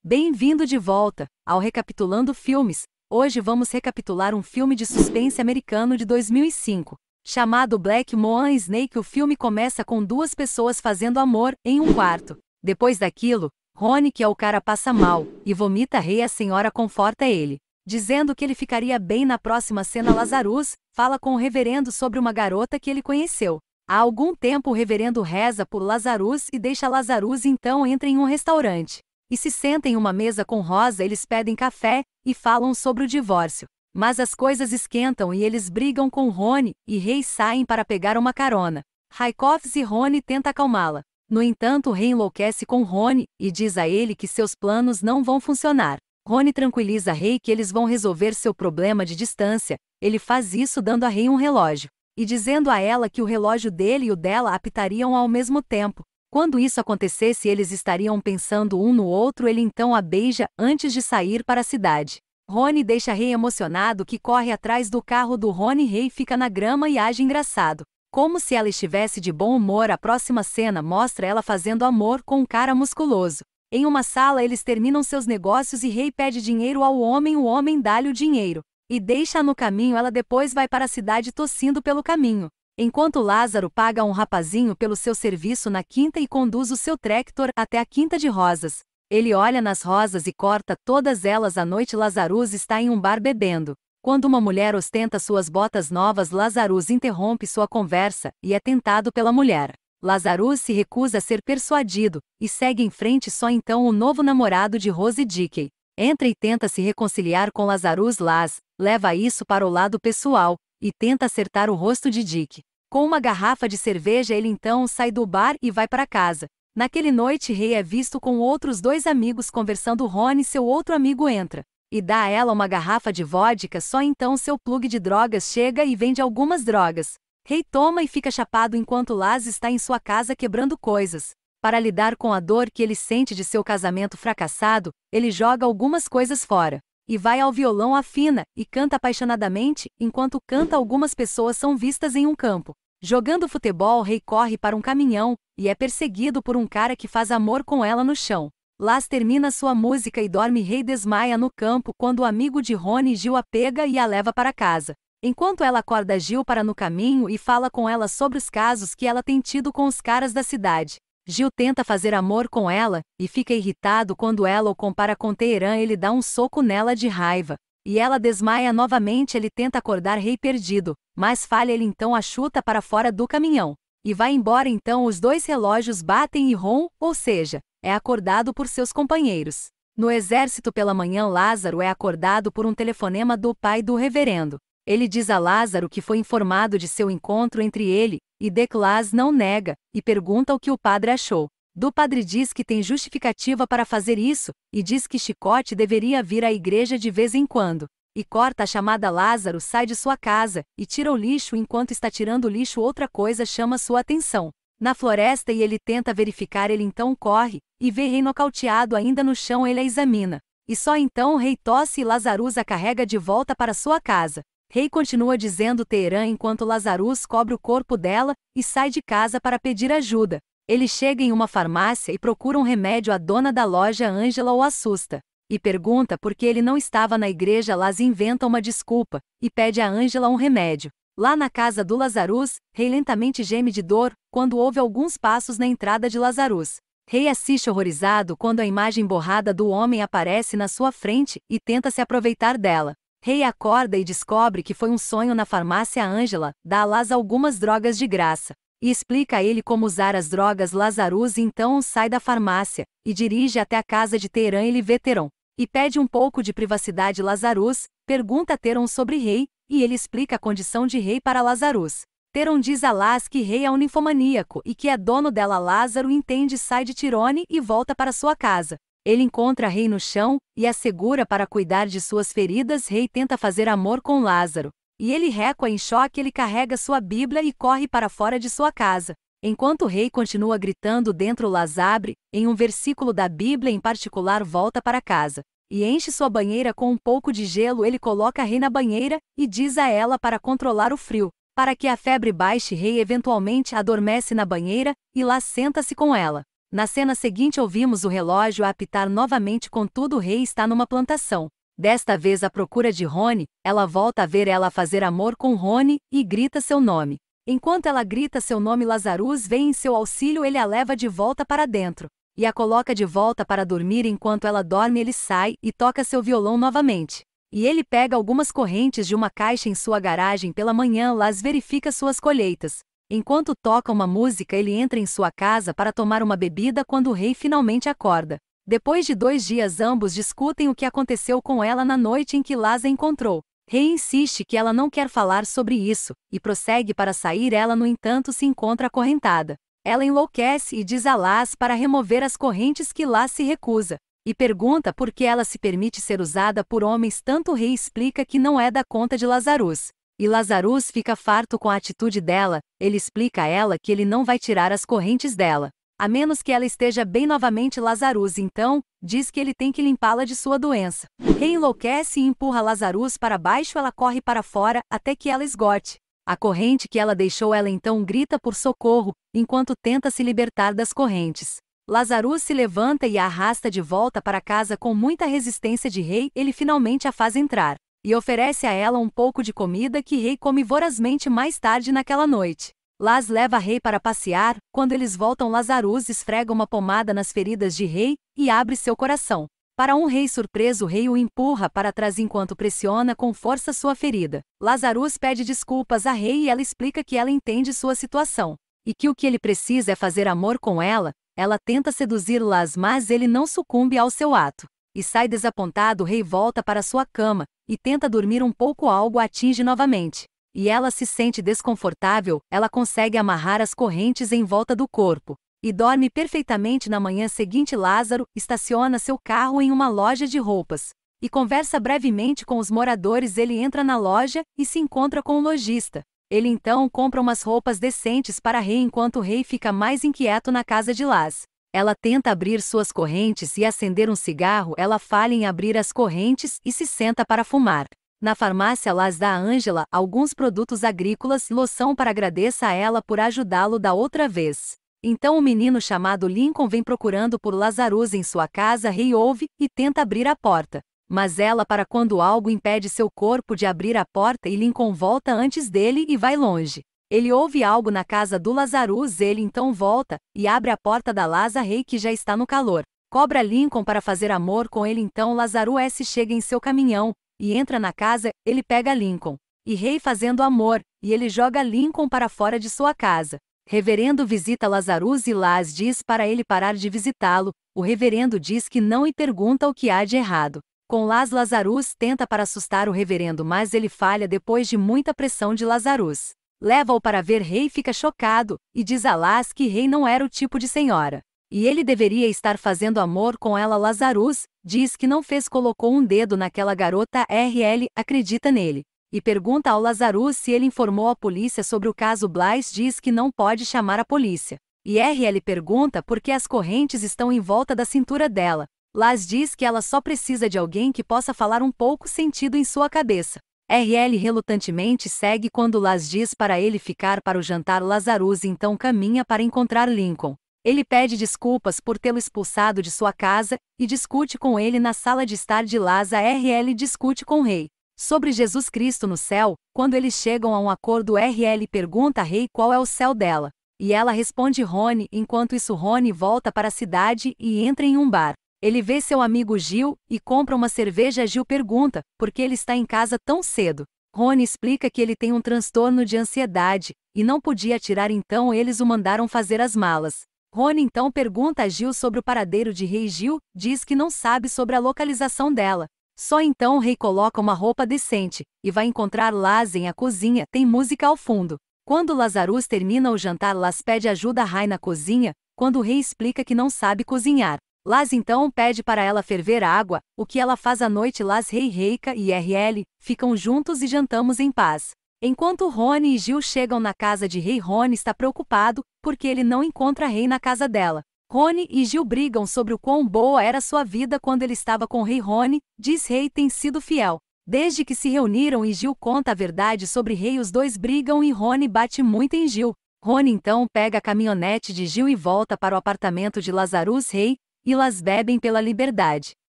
Bem-vindo de volta ao Recapitulando Filmes. Hoje vamos recapitular um filme de suspense americano de 2005, chamado Black Moon Snake. O filme começa com duas pessoas fazendo amor em um quarto. Depois daquilo, Ronnie, que é o cara, passa mal e vomita. A senhora conforta ele, dizendo que ele ficaria bem. Na próxima cena, Lazarus fala com o reverendo sobre uma garota que ele conheceu. Há algum tempo o reverendo reza por Lazarus e deixa Lazarus. Então entra em um restaurante e se senta em uma mesa com Rosa. Eles pedem café e falam sobre o divórcio. Mas as coisas esquentam e eles brigam com Ronnie e Ray saem para pegar uma carona. Raikkoff e Ronnie tenta acalmá-la. No entanto, Ray enlouquece com Ronnie e diz a ele que seus planos não vão funcionar. Ronnie tranquiliza Ray que eles vão resolver seu problema de distância. Ele faz isso dando a Ray um relógio e dizendo a ela que o relógio dele e o dela apitariam ao mesmo tempo. Quando isso acontecesse, eles estariam pensando um no outro. Ele então a beija antes de sair para a cidade. Ronnie deixa Ray emocionado, que corre atrás do carro do Ronnie. Ray fica na grama e age engraçado, como se ela estivesse de bom humor. A próxima cena mostra ela fazendo amor com um cara musculoso. Em uma sala, eles terminam seus negócios e Ray pede dinheiro ao homem. O homem dá-lhe o dinheiro e deixa no caminho. Ela depois vai para a cidade tossindo pelo caminho. Enquanto Lázaro paga a um rapazinho pelo seu serviço na quinta e conduz o seu tractor até a quinta de rosas. Ele olha nas rosas e corta todas elas. À noite, Lazarus está em um bar bebendo. Quando uma mulher ostenta suas botas novas, Lazarus interrompe sua conversa e é tentado pela mulher. Lazarus se recusa a ser persuadido e segue em frente. Só então o novo namorado de Rose, Dickey, entra e tenta se reconciliar com Lazarus. Laz leva isso para o lado pessoal e tenta acertar o rosto de Dick com uma garrafa de cerveja. Ele então sai do bar e vai para casa. Naquele noite, Ray é visto com outros dois amigos conversando. Ronnie, seu outro amigo, entra e dá a ela uma garrafa de vodka. Só então seu plug de drogas chega e vende algumas drogas. Ray toma e fica chapado enquanto Laz está em sua casa quebrando coisas. Para lidar com a dor que ele sente de seu casamento fracassado, ele joga algumas coisas fora e vai ao violão, afina e canta apaixonadamente. Enquanto canta, algumas pessoas são vistas em um campo jogando futebol. Ray corre para um caminhão e é perseguido por um cara que faz amor com ela no chão. Laz termina sua música e dorme. Ray desmaia no campo quando o amigo de Ronnie, Gil, a pega e a leva para casa. Enquanto ela acorda, Gil para no caminho e fala com ela sobre os casos que ela tem tido com os caras da cidade. Gil tenta fazer amor com ela e fica irritado quando ela o compara com Teheran. Ele dá um soco nela de raiva e ela desmaia novamente. Ele tenta acordar Ray perdido, mas falha. Ele então a chuta para fora do caminhão e vai embora. Então os dois relógios batem e Ron, ou seja, é acordado por seus companheiros. No exército pela manhã, Lázaro é acordado por um telefonema do pai do reverendo. Ele diz a Lázaro que foi informado de seu encontro entre ele e Declas. Não nega e pergunta o que o padre achou. Do padre diz que tem justificativa para fazer isso e diz que Chicote deveria vir à igreja de vez em quando. E corta a chamada. Lázaro sai de sua casa e tira o lixo. Enquanto está tirando o lixo, outra coisa chama sua atenção na floresta e ele tenta verificar. Ele então corre e vê Ray nocauteado ainda no chão. Ele a examina e só então Ray tosse e Lazarus a carrega de volta para sua casa. Ray continua dizendo Teheran enquanto Lazarus cobre o corpo dela e sai de casa para pedir ajuda. Ele chega em uma farmácia e procura um remédio. A dona da loja, Angela, o assusta e pergunta por que ele não estava na igreja. Laz inventa uma desculpa e pede a Angela um remédio. Lá na casa do Lazarus, Ray lentamente geme de dor quando ouve alguns passos na entrada de Lazarus. Ray assiste horrorizado quando a imagem borrada do homem aparece na sua frente e tenta se aproveitar dela. Ray acorda e descobre que foi um sonho. Na farmácia, Angela dá a Laz algumas drogas de graça e explica a ele como usar as drogas. Lazarus então sai da farmácia e dirige até a casa de Teheran. Ele vê Teheran e pede um pouco de privacidade. Lazarus pergunta a Teheran sobre Ray e ele explica a condição de Ray para Lazarus. Teheran diz a Laz que Ray é um ninfomaníaco e que é dono dela. Lázaro entende, sai de Tirone e volta para sua casa. Ele encontra Ray no chão e a segura para cuidar de suas feridas. Ray tenta fazer amor com Lázaro e ele recua em choque. Ele carrega sua Bíblia e corre para fora de sua casa. Enquanto Ray continua gritando dentro, Laz abre em um versículo da Bíblia em particular, volta para casa e enche sua banheira com um pouco de gelo. Ele coloca Ray na banheira e diz a ela para controlar o frio, para que a febre baixe. Ray eventualmente adormece na banheira e Laz senta-se com ela. Na cena seguinte ouvimos o relógio apitar novamente, contudo o rei está numa plantação. Desta vez à procura de Rony, ela volta a ver ela fazer amor com Rony, e grita seu nome. Enquanto ela grita seu nome, Lazarus vem em seu auxílio, ele a leva de volta para dentro. E a coloca de volta para dormir. Enquanto ela dorme, ele sai e toca seu violão novamente. E ele pega algumas correntes de uma caixa em sua garagem. Pela manhã, Laz verifica suas colheitas. Enquanto toca uma música, ele entra em sua casa para tomar uma bebida quando o rei finalmente acorda. Depois de 2 dias, ambos discutem o que aconteceu com ela na noite em que Laz a encontrou. Rei insiste que ela não quer falar sobre isso, e prossegue para sair. Ela, no entanto, se encontra acorrentada. Ela enlouquece e diz a Laz para remover as correntes, que Laz se recusa. E pergunta por que ela se permite ser usada por homens. Tanto o rei explica que não é da conta de Lazarus. E Lazarus fica farto com a atitude dela. Ele explica a ela que ele não vai tirar as correntes dela, a menos que ela esteja bem novamente. Lazarus então diz que ele tem que limpá-la de sua doença. Rei enlouquece e empurra Lazarus para baixo. Ela corre para fora até que ela esgote a corrente que ela deixou. Ela então grita por socorro, enquanto tenta se libertar das correntes. Lazarus se levanta e a arrasta de volta para casa. Com muita resistência de Rei, ele finalmente a faz entrar e oferece a ela um pouco de comida, que Rei come vorazmente mais tarde naquela noite. Laz leva Rei para passear. Quando eles voltam, Lazarus esfrega uma pomada nas feridas de Rei e abre seu coração. Para um Rei surpreso, Rei o empurra para trás enquanto pressiona com força sua ferida. Lazarus pede desculpas a Rei e ela explica que ela entende sua situação e que o que ele precisa é fazer amor com ela. Ela tenta seduzir Laz, mas ele não sucumbe ao seu ato e sai desapontado. O Rei volta para sua cama e tenta dormir um pouco. Algo a atinge novamente e ela se sente desconfortável. Ela consegue amarrar as correntes em volta do corpo e dorme perfeitamente. Na manhã seguinte, Lázaro estaciona seu carro em uma loja de roupas e conversa brevemente com os moradores. Ele entra na loja e se encontra com o lojista. Ele então compra umas roupas decentes para Rei, enquanto o Rei fica mais inquieto na casa de Laz. Ela tenta abrir suas correntes e acender um cigarro. Ela falha em abrir as correntes e se senta para fumar. Na farmácia, Laz dá a Angela alguns produtos agrícolas, loção, para agradecer a ela por ajudá-lo da outra vez. Então um menino chamado Lincoln vem procurando por Lazarus em sua casa. Rei ouve e tenta abrir a porta, mas ela para quando algo impede seu corpo de abrir a porta e Lincoln volta antes dele e vai longe. Ele ouve algo na casa do Lazarus. Ele então volta e abre a porta da Laz. Rei, que já está no calor, cobra Lincoln para fazer amor com ele. Então Lazarus chega em seu caminhão e entra na casa. Ele pega Lincoln e Rei fazendo amor, e ele joga Lincoln para fora de sua casa. Reverendo visita Lazarus e Laz diz para ele parar de visitá-lo. O reverendo diz que não e pergunta o que há de errado com Laz. Lazarus tenta para assustar o reverendo, mas ele falha. Depois de muita pressão de Lazarus, leva-o para ver Rei. Fica chocado e diz a Laz que Rei não era o tipo de senhora e ele deveria estar fazendo amor com ela. Lazarus diz que não fez, colocou um dedo naquela garota. RL acredita nele e pergunta ao Lazarus se ele informou a polícia sobre o caso. Blaise diz que não pode chamar a polícia e RL pergunta por que as correntes estão em volta da cintura dela. Laz diz que ela só precisa de alguém que possa falar um pouco sentido em sua cabeça. RL relutantemente segue quando Laz diz para ele ficar para o jantar. Lazarus então caminha para encontrar Lincoln. Ele pede desculpas por tê-lo expulsado de sua casa e discute com ele na sala de estar de Laz. A RL discute com Rei sobre Jesus Cristo no céu. Quando eles chegam a um acordo, RL pergunta a Rei qual é o céu dela e ela responde Rony. Enquanto isso, Rony volta para a cidade e entra em um bar. Ele vê seu amigo Gil e compra uma cerveja. Gil pergunta por que ele está em casa tão cedo. Rony explica que ele tem um transtorno de ansiedade e não podia tirar, então eles o mandaram fazer as malas. Rony então pergunta a Gil sobre o paradeiro de Rei. Gil diz que não sabe sobre a localização dela. Só então Rei coloca uma roupa decente e vai encontrar Laz em a cozinha. Tem música ao fundo. Quando Lazarus termina o jantar, Laz pede ajuda a Rei na cozinha. Quando o Rei explica que não sabe cozinhar, Laz então pede para ela ferver água, o que ela faz à noite. Laz, Rei, Reika e RL ficam juntos e jantamos em paz. Enquanto Rony e Gil chegam na casa de Rei, Rony está preocupado porque ele não encontra Rei na casa dela. Rony e Gil brigam sobre o quão boa era sua vida quando ele estava com Rei. Rony diz Rei tem sido fiel desde que se reuniram e Gil conta a verdade sobre Rei. Os dois brigam e Rony bate muito em Gil. Rony então pega a caminhonete de Jill e volta para o apartamento de Lazarus Rey, e las bebem pela liberdade.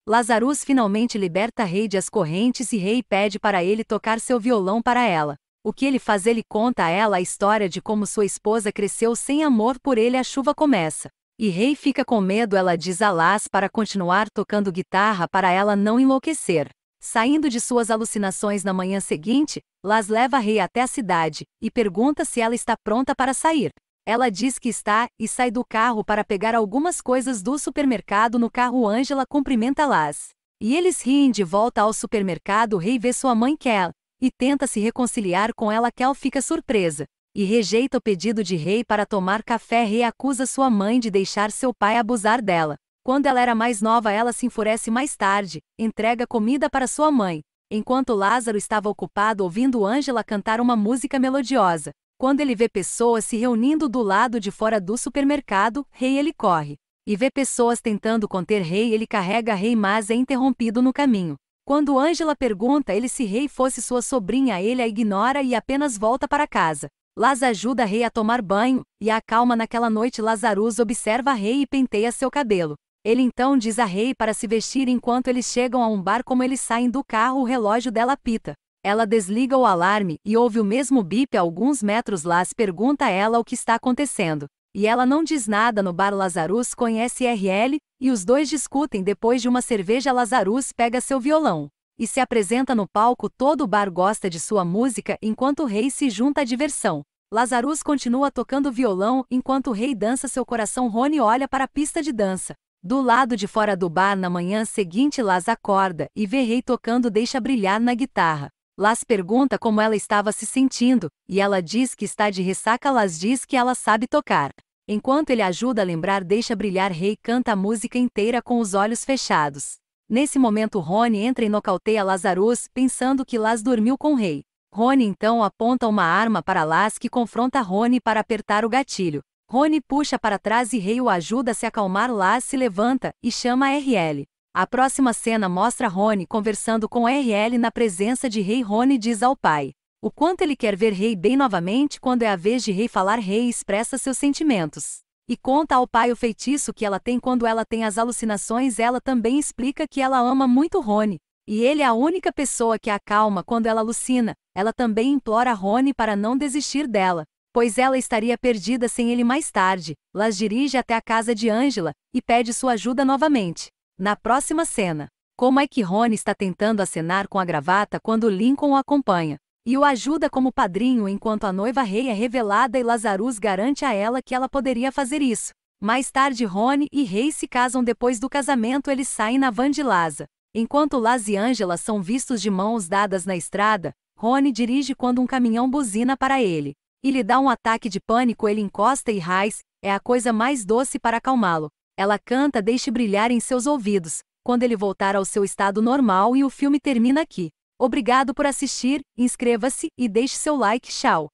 Lazarus finalmente liberta Rey das correntes e Rey pede para ele tocar seu violão para ela. O que ele faz? Ele conta a ela a história de como sua esposa cresceu sem amor por ele. A chuva começa. E Rey fica com medo. Ela diz a Laz para continuar tocando guitarra para ela não enlouquecer. Saindo de suas alucinações na manhã seguinte, Laz leva Rey até a cidade, e pergunta se ela está pronta para sair. Ela diz que está, e sai do carro para pegar algumas coisas do supermercado. No carro, Angela cumprimenta Laz. E eles riem de volta ao supermercado. Rey vê sua mãe Kel, e tenta se reconciliar com ela. Kel fica surpresa, e rejeita o pedido de Rey para tomar café. Rey acusa sua mãe de deixar seu pai abusar dela. Quando ela era mais nova, ela se enfurece mais tarde, entrega comida para sua mãe, enquanto Lázaro estava ocupado ouvindo Angela cantar uma música melodiosa. Quando ele vê pessoas se reunindo do lado de fora do supermercado, Rey ele corre. E vê pessoas tentando conter Rey. Ele carrega Rey, mas é interrompido no caminho. Quando Angela pergunta ele se Rey fosse sua sobrinha, ele a ignora e apenas volta para casa. Laz ajuda Rey a tomar banho, e a acalma. Naquela noite, Lazarus observa Rey e penteia seu cabelo. Ele então diz a Rey para se vestir. Enquanto eles chegam a um bar, como eles saem do carro, o relógio dela apita. Ela desliga o alarme e ouve o mesmo bip a alguns metros. Laz pergunta a ela o que está acontecendo, e ela não diz nada. No bar, Lazarus conhece RL, e os dois discutem. Depois de uma cerveja, Lazarus pega seu violão e se apresenta no palco. Todo o bar gosta de sua música, enquanto Rey se junta à diversão. Lazarus continua tocando violão, enquanto Rey dança seu coração. Rony olha para a pista de dança do lado de fora do bar. Na manhã seguinte, Laz acorda e vê Rey tocando Deixa Brilhar na guitarra. Laz pergunta como ela estava se sentindo, e ela diz que está de ressaca. Laz diz que ela sabe tocar. Enquanto ele ajuda a lembrar Deixa Brilhar, Rey canta a música inteira com os olhos fechados. Nesse momento, Rony entra e nocauteia Lazarus, pensando que Laz dormiu com Rey. Rony então aponta uma arma para Laz, que confronta Rony para apertar o gatilho. Rony puxa para trás e Rey o ajuda a se acalmar. Laz se levanta e chama RL. A próxima cena mostra Rony conversando com RL na presença de Rey. Rony diz ao pai o quanto ele quer ver Rey bem novamente. Quando é a vez de Rey falar, Rey expressa seus sentimentos e conta ao pai o feitiço que ela tem. Quando ela tem as alucinações, ela também explica que ela ama muito Rony, e ele é a única pessoa que a acalma quando ela alucina. Ela também implora a Rony para não desistir dela, pois ela estaria perdida sem ele. Mais tarde, Laz dirige até a casa de Angela e pede sua ajuda novamente. Na próxima cena, como é que Rony está tentando acenar com a gravata quando Lincoln o acompanha e o ajuda como padrinho, enquanto a noiva Rey é revelada, e Lazarus garante a ela que ela poderia fazer isso. Mais tarde, Rony e Rey se casam. Depois do casamento, eles saem na van de Laz. Enquanto Laz e Angela são vistos de mãos dadas na estrada, Rony dirige quando um caminhão buzina para ele e lhe dá um ataque de pânico. Ele encosta e Raiz é a coisa mais doce para acalmá-lo. Ela canta Deixe Brilhar em seus ouvidos, quando ele voltar ao seu estado normal, e o filme termina aqui. Obrigado por assistir, inscreva-se e deixe seu like. Tchau!